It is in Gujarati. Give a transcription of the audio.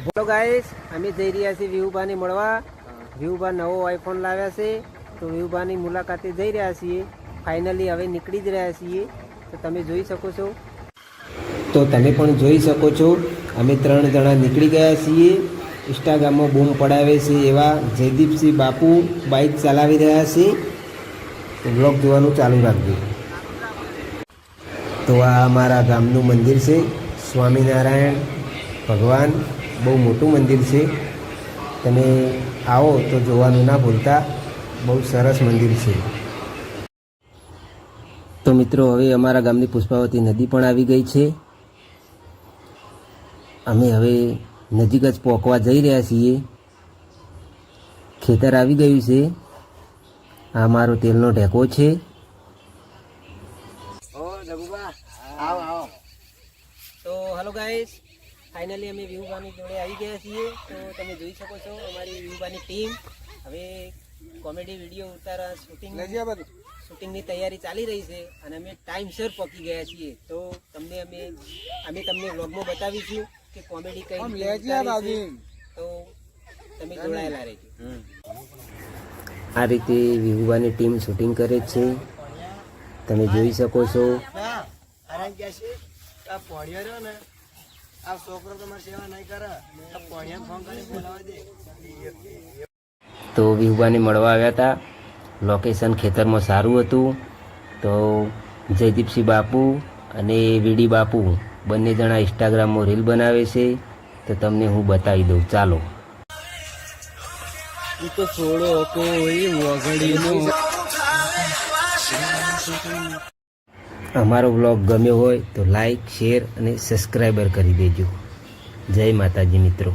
હેલો ગાઈસ, અમે જઈ રહ્યા છીએ વિહુભાને મળવા. વિહુભા નવો આઈફોન લાવ્યા છે, તો વિહુભાની મુલાકાતે જઈ રહ્યા છીએ. ફાઇનલી હવે નીકળી જ રહ્યા છીએ, તો તમે જોઈ શકો છો. તો તમે પણ જોઈ શકો છો, અમે 3 જણા નીકળી ગયા છીએ. ઇન્સ્ટાગ્રામમાં બૂમ પડાવે છે એવા જયદીપસિંહ બાપુ બાઇક ચલાવી રહ્યા છે. તો બ્લોગ જોવાનું ચાલુ રાખજો. તો આ અમારા ગામનું મંદિર છે, સ્વામિનારાયણ ભગવાન. બહુ મોટું મંદિર છે, તમે આવો તો જોવાનું ના ભૂલતા. બહુ સરસ મંદિર છે. તો મિત્રો, હવે અમારા ગામની પુષ્પાવતી નદી પણ આવી ગઈ છે. અમે હવે નજીક જ પહોંચવા જઈ રહ્યા છીએ. ખેતર આવી ગયું છે. આ મારો તેલનો ઢેકો છે. તો હેલો ગાઈસ, ફાઇનલી અમે વિહુભાની જોડે આવી ગયા છીએ. તો તમે જોઈ શકો છો અમારી વિહુભાની ટીમ હવે કોમેડી વિડીયો ઉતારવા શૂટિંગની તૈયારી ચાલી રહી છે, અને અમે ટાઈમસર પહોંચી ગયા છીએ. તો તમને અમે તમને વ્લોગમાં બતાવીશું કે કોમેડી કઈ તો તમે જોડાયેલા રહેજો. આ રીતે વિહુભાની ટીમ શૂટિંગ કરે છે, તમે જોઈ શકો છો. તો વિહુભાને મળવા આવ્યા હતા. લોકેશન ખેતરમાં સારું હતું. તો જયદીપસિંહ બાપુ અને વીડી બાપુ બંને જણા ઇન્સ્ટાગ્રામમાં રીલ બનાવે છે, તો તમને હું બતાવી દઉં. ચાલો. અમારો બ્લોગ ગમ્યો હોય તો લાઈક, શેર અને સબસ્ક્રાઈબર કરી દેજો. જય માતાજી મિત્રો.